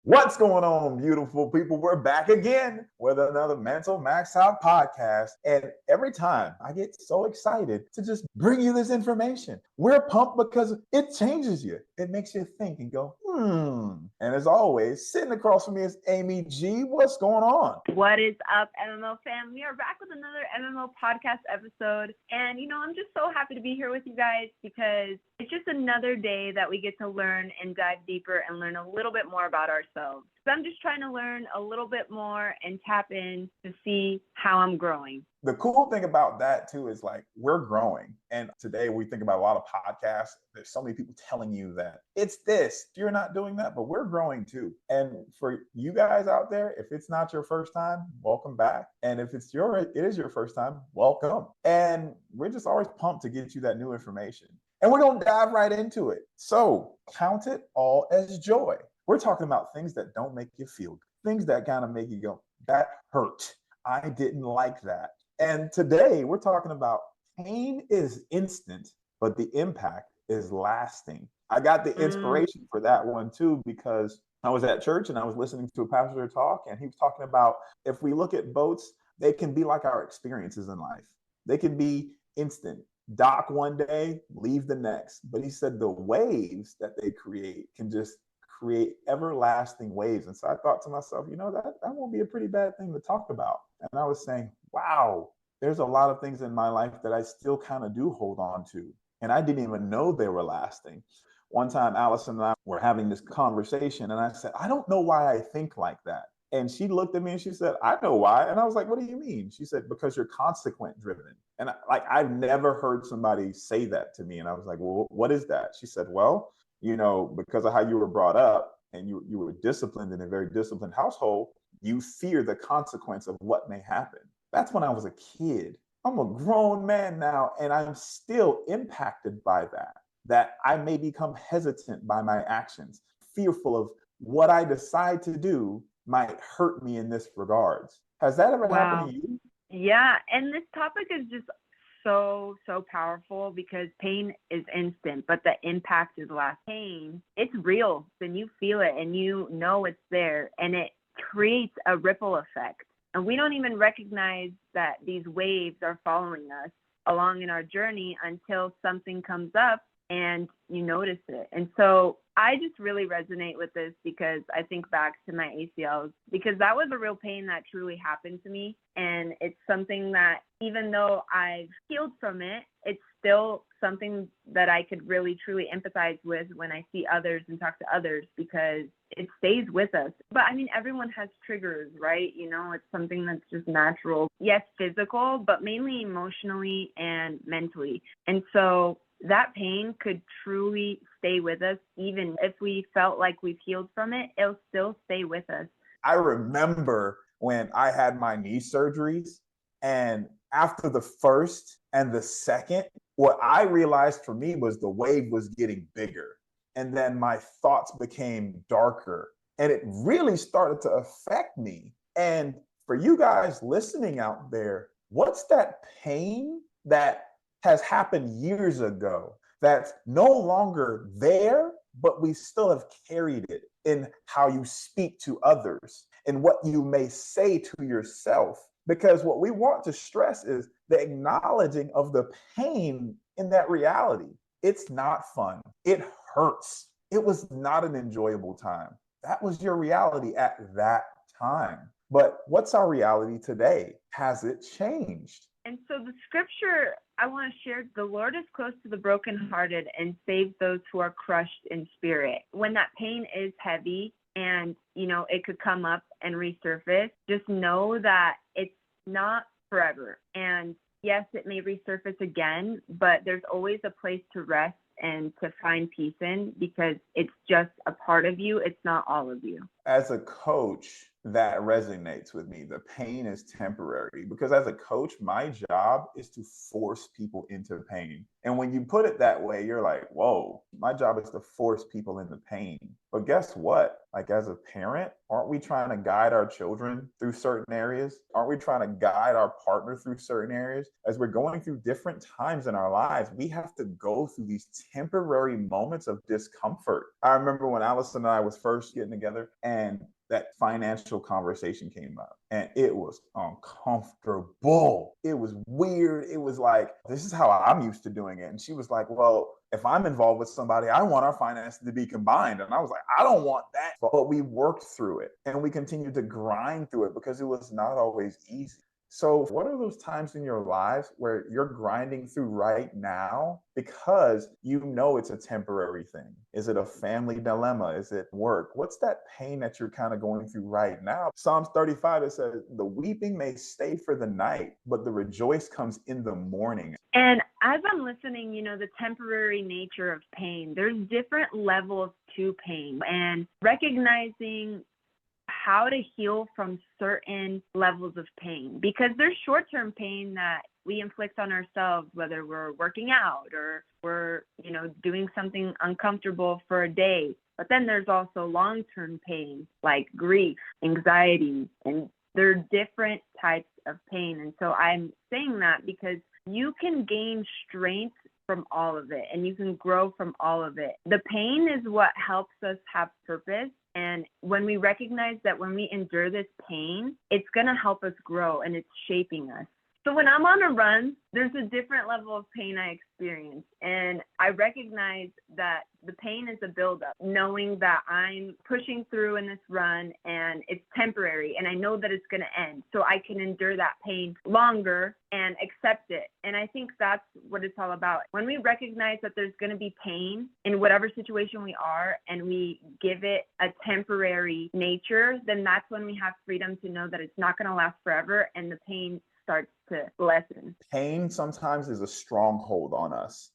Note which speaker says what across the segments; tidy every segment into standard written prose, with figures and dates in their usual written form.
Speaker 1: What's going on, beautiful people? We're back again with another Mental Max Out podcast. And every time I get so excited to just bring you this information. We're pumped because it changes you. It makes you think and go, And as always, sitting across from me is Amy G. What's going on?
Speaker 2: What is up, MMO fam? We are back with another MMO podcast episode. And, I'm just so happy to be here with you guys because it's just another day that we get to learn and dive deeper and learn a little bit more about ourselves. So I'm just trying to learn a little bit more and tap in to see how I'm growing.
Speaker 1: The cool thing about that too is like we're growing. And today we think about a lot of podcasts. There's so many people telling you that it's this, you're not doing that, but we're growing too. And for you guys out there, if it's not your first time, welcome back. And if it is your first time, welcome. And we're just always pumped to get you that new information. And we're going to dive right into it. So count it all as joy. We're talking about things that don't make you feel good, things that kind of make you go, that hurt. I didn't like that. And today we're talking about pain is instant, but the impact is lasting. I got the inspiration for that one too, because I was at church and I was listening to a pastor talk, and he was talking about if we look at boats, they can be like our experiences in life. They can be instant. Dock one day, leave the next. But he said the waves that they create can just create everlasting waves. And so I thought to myself, that won't be a pretty bad thing to talk about. And I was saying, wow, there's a lot of things in my life that I still kind of do hold on to. And I didn't even know they were lasting. One time, Allison and I were having this conversation, and I said, I don't know why I think like that. And she looked at me and she said, I know why. And I was like, what do you mean? She said, because you're consequent driven. And I've never heard somebody say that to me. And I was like, well, what is that? She said, well, because of how you were brought up and you were disciplined in a very disciplined household, you fear the consequence of what may happen. That's when I was a kid. I'm a grown man now, and I'm still impacted by that I may become hesitant by my actions, fearful of what I decide to do might hurt me in this regards. Has that ever happened to you?
Speaker 2: Yeah, and this topic is just so powerful because pain is instant, but the impact is last. Pain, it's real, and you feel it, and you know it's there, and it creates a ripple effect. And we don't even recognize that these waves are following us along in our journey until something comes up and you notice it. And so I just really resonate with this because I think back to my ACLs, because that was a real pain that truly happened to me. And it's something that even though I've healed from it, it's still something that I could really truly empathize with when I see others and talk to others, because it stays with us. But I mean, everyone has triggers, right? It's something that's just natural. Yes, physical, but mainly emotionally and mentally. And so that pain could truly stay with us. Even if we felt like we've healed from it, it'll still stay with us.
Speaker 1: I remember when I had my knee surgeries, and after the first and the second, what I realized for me was the wave was getting bigger. And then my thoughts became darker, and it really started to affect me. And for you guys listening out there, what's that pain that has happened years ago that's no longer there, but we still have carried it in how you speak to others and what you may say to yourself? Because what we want to stress is the acknowledging of the pain in that reality. It's not fun. It hurts. It was not an enjoyable time. That was your reality at that time. But what's our reality today? Has it changed?
Speaker 2: And so the scripture I want to share, the Lord is close to the brokenhearted and saves those who are crushed in spirit. When that pain is heavy and, it could come up and resurface, just know that it's not forever. And yes, it may resurface again, but there's always a place to rest and to find peace in, because it's just a part of you. It's not all of you.
Speaker 1: As a coach, that resonates with me. The pain is temporary because as a coach, my job is to force people into pain. And when you put it that way, you're like, whoa, my job is to force people into pain. But guess what? Like as a parent, aren't we trying to guide our children through certain areas? Aren't we trying to guide our partner through certain areas? As we're going through different times in our lives, we have to go through these temporary moments of discomfort. I remember when Allison and I was first getting together and that financial conversation came up and it was uncomfortable. It was weird. It was like, this is how I'm used to doing it. And she was like, well, if I'm involved with somebody, I want our finances to be combined. And I was like, I don't want that. But we worked through it and we continued to grind through it because it was not always easy. So, what are those times in your lives where you're grinding through right now because you know it's a temporary thing? Is it a family dilemma? Is it work? What's that pain that you're kind of going through right now? Psalms 35, it says, the weeping may stay for the night, but the rejoice comes in the morning.
Speaker 2: And as I'm listening, the temporary nature of pain, there's different levels to pain, and recognizing how to heal from certain levels of pain, because there's short-term pain that we inflict on ourselves, whether we're working out or we're, doing something uncomfortable for a day. But then there's also long-term pain like grief, anxiety, and there are different types of pain. And so I'm saying that because you can gain strength from all of it and you can grow from all of it. The pain is what helps us have purpose. And when we recognize that when we endure this pain, it's going to help us grow and it's shaping us. So when I'm on a run, there's a different level of pain I experience. And I recognize that the pain is a buildup, knowing that I'm pushing through in this run and it's temporary and I know that it's going to end. So I can endure that pain longer and accept it. And I think that's what it's all about. When we recognize that there's going to be pain in whatever situation we are and we give it a temporary nature, then that's when we have freedom to know that it's not going to last forever and the pain starts to lessen.
Speaker 1: Pain sometimes is a stronghold on us.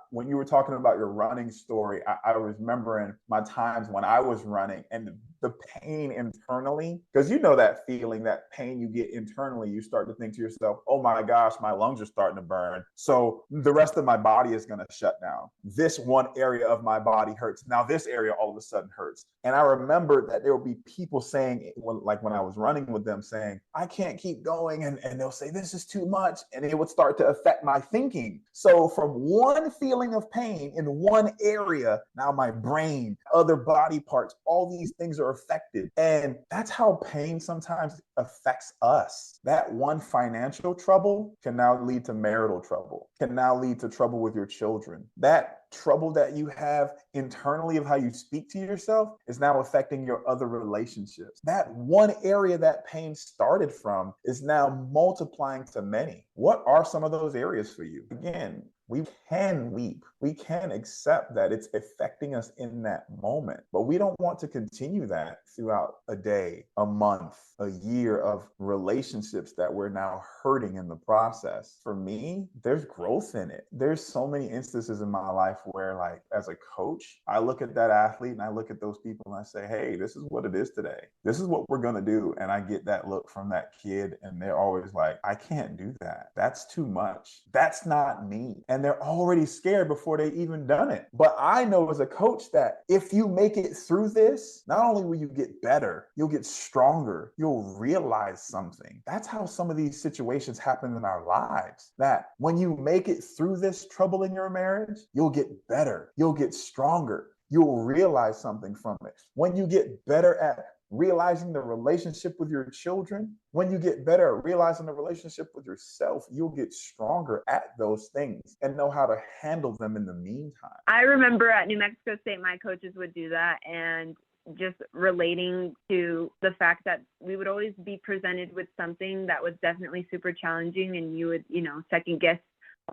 Speaker 1: When you were talking about your running story, I was remembering my times when I was running and the pain internally, because that feeling, that pain you get internally, you start to think to yourself, oh my gosh, my lungs are starting to burn. So the rest of my body is going to shut down. This one area of my body hurts. Now this area all of a sudden hurts. And I remember that there would be people saying, when I was running with them, saying, I can't keep going. And they'll say, this is too much. And it would start to affect my thinking. So from one feeling of pain in one area, now my brain, other body parts, all these things are affected. And that's how pain sometimes affects us. That one financial trouble can now lead to marital trouble, can now lead to trouble with your children. That trouble that you have internally of how you speak to yourself is now affecting your other relationships. That one area that pain started from is now multiplying to many. What are some of those areas for you? Again, we can weep. We can accept that it's affecting us in that moment, but we don't want to continue that throughout a day, a month, a year of relationships that we're now hurting in the process. For me, there's growth in it. There's so many instances in my life where, like, as a coach, I look at that athlete and I look at those people and I say, hey, this is what it is today. This is what we're going to do. And I get that look from that kid and they're always like, I can't do that. That's too much. That's not me. And they're already scared before they even done it. But I know as a coach that if you make it through this, not only will you get better, you'll get stronger, you'll realize something. That's how some of these situations happen in our lives. That when you make it through this trouble in your marriage, you'll get better, you'll get stronger, you'll realize something from it. When you get better at realizing the relationship with your children, when you get better at realizing the relationship with yourself, you'll get stronger at those things and know how to handle them in the meantime.
Speaker 2: I remember at New Mexico State, my coaches would do that, and just relating to the fact that we would always be presented with something that was definitely super challenging, and you would, second guess,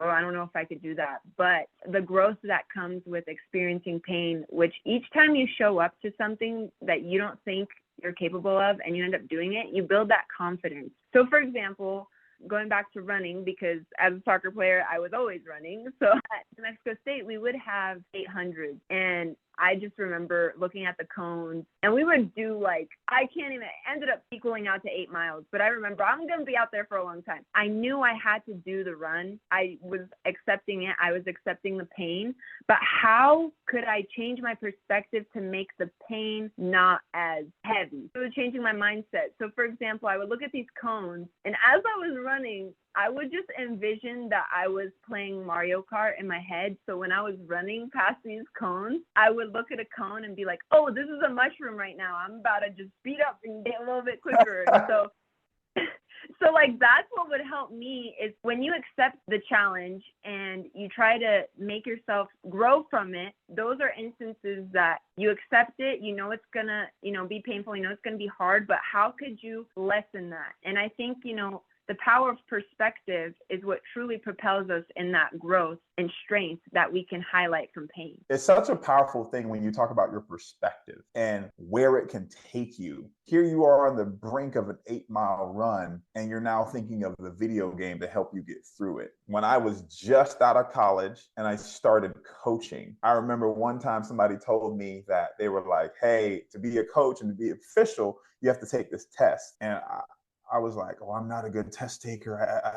Speaker 2: oh, I don't know if I could do that. But the growth that comes with experiencing pain, which each time you show up to something that you don't think you're capable of and you end up doing it, you build that confidence. So for example, going back to running, because as a soccer player, I was always running. So at New Mexico State, we would have 800. And I just remember looking at the cones, and we would do like, I can't even, ended up equaling out to 8 miles, but I remember I'm going to be out there for a long time. I knew I had to do the run. I was accepting it. I was accepting the pain, but how could I change my perspective to make the pain not as heavy? It was changing my mindset. So for example, I would look at these cones, and as I was running, I would just envision that I was playing Mario Kart in my head. So when I was running past these cones, I would look at a cone and be like, oh, this is a mushroom right now. I'm about to just speed up and get a little bit quicker. And so like that's what would help me is when you accept the challenge and you try to make yourself grow from it, those are instances that you accept it, you know it's gonna, be painful, you know it's gonna be hard, but how could you lessen that? And I think, the power of perspective is what truly propels us in that growth and strength that we can highlight from pain.
Speaker 1: It's such a powerful thing when you talk about your perspective and where it can take you. Here you are on the brink of an 8-mile run, and you're now thinking of the video game to help you get through it. When I was just out of college and I started coaching, I remember one time somebody told me that they were like, hey, to be a coach and to be official, you have to take this test. And I was like, oh, I'm not a good test taker.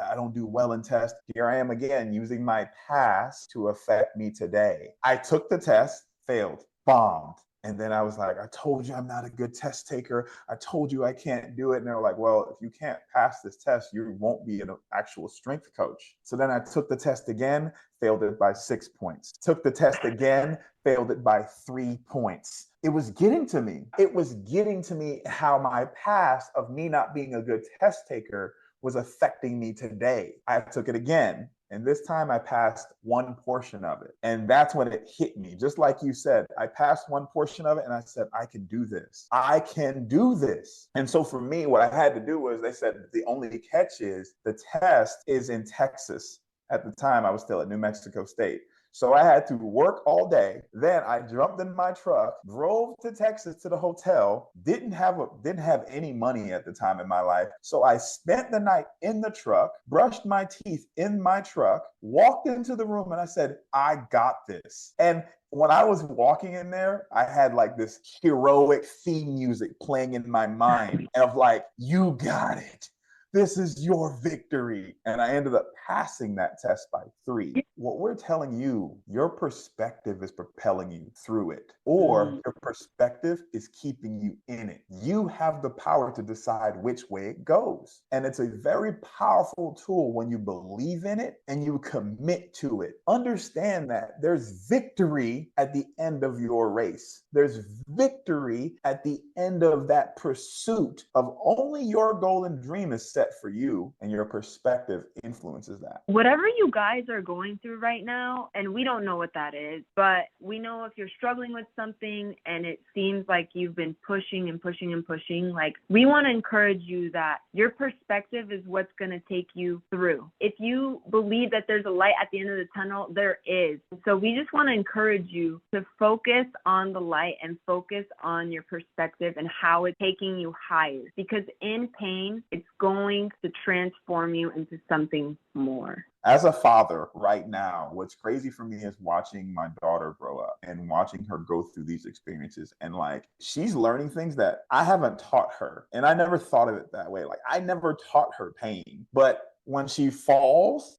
Speaker 1: I don't do well in tests. Here I am again, using my past to affect me today. I took the test, failed, bombed. And then I was like, I told you I'm not a good test taker. I told you I can't do it. And they were like, well, if you can't pass this test, you won't be an actual strength coach. So then I took the test again, failed it by 6 points. Took the test again, failed it by 3 points. It was getting to me. It was getting to me how my past of me not being a good test taker was affecting me today. I took it again. And this time I passed one portion of it. And that's when it hit me. Just like you said, I passed one portion of it and I said, I can do this. I can do this. And so for me, what I had to do was they said the only catch is the test is in Texas. At the time, I was still at New Mexico State. So I had to work all day. Then I jumped in my truck, drove to Texas to the hotel, didn't have any money at the time in my life. So I spent the night in the truck, brushed my teeth in my truck, walked into the room and I said, I got this. And when I was walking in there, I had like this heroic theme music playing in my mind of like, you got it. This is your victory. And I ended up passing that test by 3. What we're telling you, your perspective is propelling you through it, or your perspective is keeping you in it. You have the power to decide which way it goes. And it's a very powerful tool when you believe in it and you commit to it. Understand that there's victory at the end of your race. There's victory at the end of that pursuit of only your goal and dream is set for you, and your perspective influences that.
Speaker 2: Whatever you guys are going through right now, and we don't know what that is, but we know if you're struggling with something and it seems like you've been pushing and pushing and pushing, like we want to encourage you that your perspective is what's going to take you through. If you believe that there's a light at the end of the tunnel, there is. So we just want to encourage you to focus on the light and focus on your perspective and how it's taking you higher, because in pain, it's going to transform you into something more.
Speaker 1: As a father right now, what's crazy for me is watching my daughter grow up and watching her go through these experiences. And like, she's learning things that I haven't taught her. And I never thought of it that way. Like, I never taught her pain. But when she falls,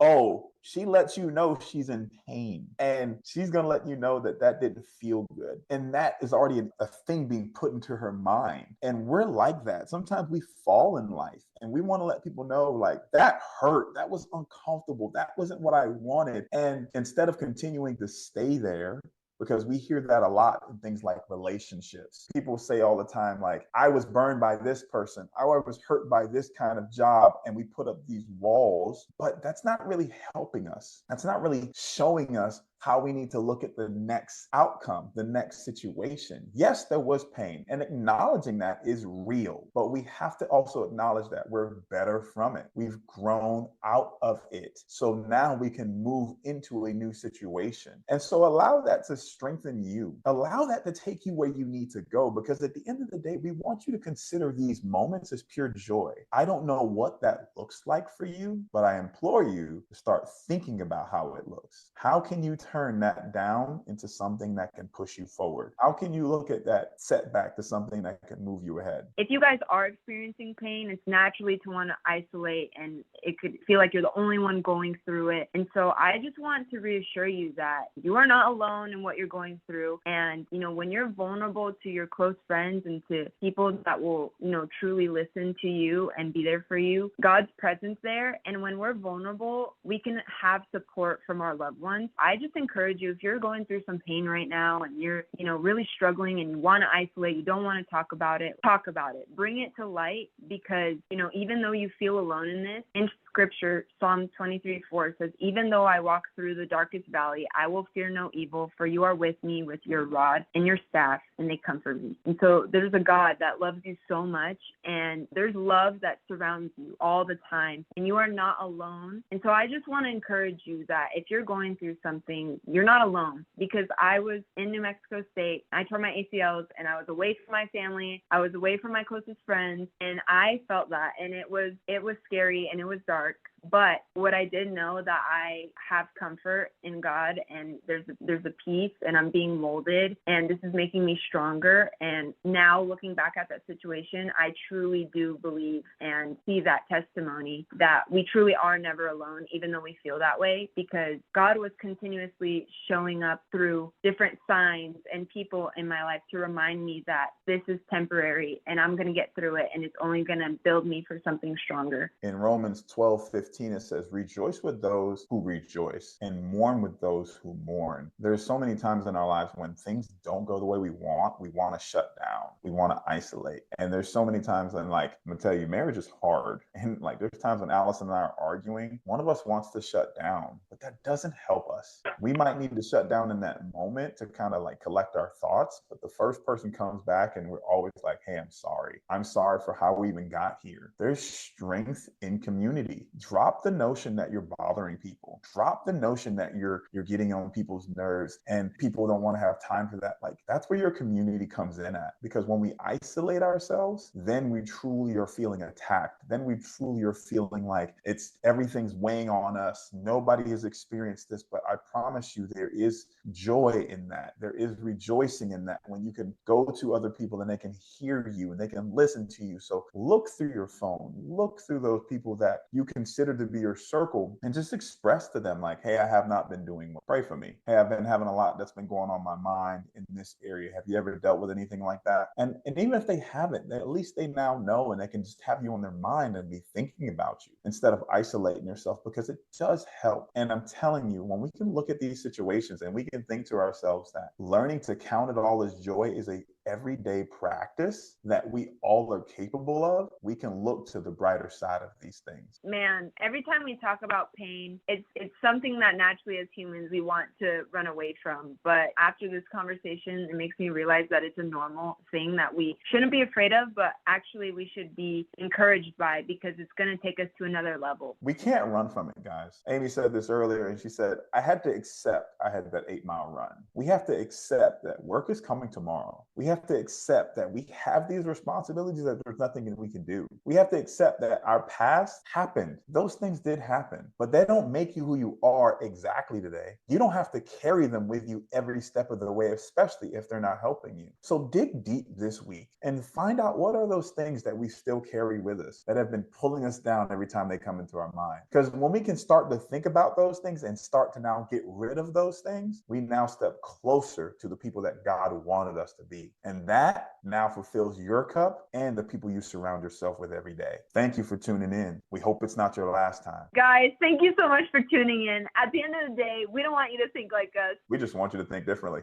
Speaker 1: she lets you know she's in pain, and she's going to let you know that that didn't feel good. And that is already a thing being put into her mind. And we're like that. Sometimes we fall in life and we want to let people know, like, that hurt. That was uncomfortable. That wasn't what I wanted. And instead of continuing to stay there, because we hear that a lot in things like relationships. People say all the time, like, I was burned by this person. I was hurt by this kind of job. And we put up these walls, but that's not really helping us. That's not really showing us how we need to look at the next outcome, the next situation. Yes, there was pain, and acknowledging that is real, but we have to also acknowledge that we're better from it. We've grown out of it. So now we can move into a new situation. And so allow that to strengthen you. Allow that to take you where you need to go, because at the end of the day, we want you to consider these moments as pure joy. I don't know what that looks like for you, but I implore you to start thinking about how it looks. How can you turn that down into something that can push you forward? How can you look at that setback to something that can move you ahead?
Speaker 2: If you guys are experiencing pain, it's naturally to want to isolate, and it could feel like you're the only one going through it. And so I just want to reassure you that you are not alone in what you're going through. And, when you're vulnerable to your close friends and to people that will, truly listen to you and be there for you, God's presence there. And when we're vulnerable, we can have support from our loved ones. I just encourage you, if you're going through some pain right now and you're, really struggling and you want to isolate, you don't want to talk about it, bring it to light, because, even though you feel alone in this, in scripture, Psalm 23:4 says, even though I walk through the darkest valley, I will fear no evil, for you are with me with your rod and your staff, and they comfort me. And so there's a God that loves you so much, and there's love that surrounds you all the time, and you are not alone. And so I just want to encourage you that if you're going through something, you're not alone, because I was in New Mexico State. I tore my ACLs, and I was away from my family. I was away from my closest friends, and I felt that, and it was scary and it was dark. But what I did know, that I have comfort in God, and there's a peace, and I'm being molded, and this is making me stronger. And now looking back at that situation, I truly do believe and see that testimony that we truly are never alone, even though we feel that way, because God was continuously showing up through different signs and people in my life to remind me that this is temporary and I'm going to get through it, and it's only going to build me for something stronger.
Speaker 1: In Romans 12:15, it says, rejoice with those who rejoice and mourn with those who mourn. There's so many times in our lives when things don't go the way we want to shut down. We want to isolate. And there's so many times when, I'm going to tell you, marriage is hard. And there's times when Allison and I are arguing, one of us wants to shut down, but that doesn't help us. We might need to shut down in that moment to kind of collect our thoughts. But the first person comes back and we're always like, hey, I'm sorry. I'm sorry for how we even got here. There's strength in community. Drop the notion that you're bothering people. Drop the notion that you're getting on people's nerves and people don't want to have time for that. That's where your community comes in at. Because when we isolate ourselves, then we truly are feeling attacked. Then we truly are feeling like everything's weighing on us. Nobody has experienced this, but I promise you there is joy in that. There is rejoicing in that when you can go to other people and they can hear you and they can listen to you. So look through your phone, look through those people that you consider to be your circle, and just express to them hey, I have not been doing well. Pray for me. Hey, I've been having a lot that's been going on in my mind in this area. Have you ever dealt with anything like that? And even if they haven't, at least they now know, and they can just have you on their mind and be thinking about you instead of isolating yourself, because it does help. And I'm telling you, when we can look at these situations and we can think to ourselves that learning to count it all as joy is a everyday practice that we all are capable of, we can look to the brighter side of these things.
Speaker 2: Man, every time we talk about pain, it's something that naturally as humans we want to run away from. But after this conversation, it makes me realize that it's a normal thing that we shouldn't be afraid of, but actually we should be encouraged by, because it's going to take us to another level.
Speaker 1: We can't run from it, guys. Amy said this earlier, and she said, I had to accept I had that 8-mile run. We have to accept that work is coming tomorrow. We have to accept that we have these responsibilities, that there's nothing that we can do. We have to accept that our past happened. Those things did happen, but they don't make you who you are exactly today. You don't have to carry them with you every step of the way, especially if they're not helping you. So dig deep this week and find out what are those things that we still carry with us that have been pulling us down every time they come into our mind. Because when we can start to think about those things and start to now get rid of those things, we now step closer to the people that God wanted us to be. And that now fulfills your cup and the people you surround yourself with every day. Thank you for tuning in. We hope it's not your last time.
Speaker 2: Guys, thank you so much for tuning in. At the end of the day, we don't want you to think like us.
Speaker 1: We just want you to think differently.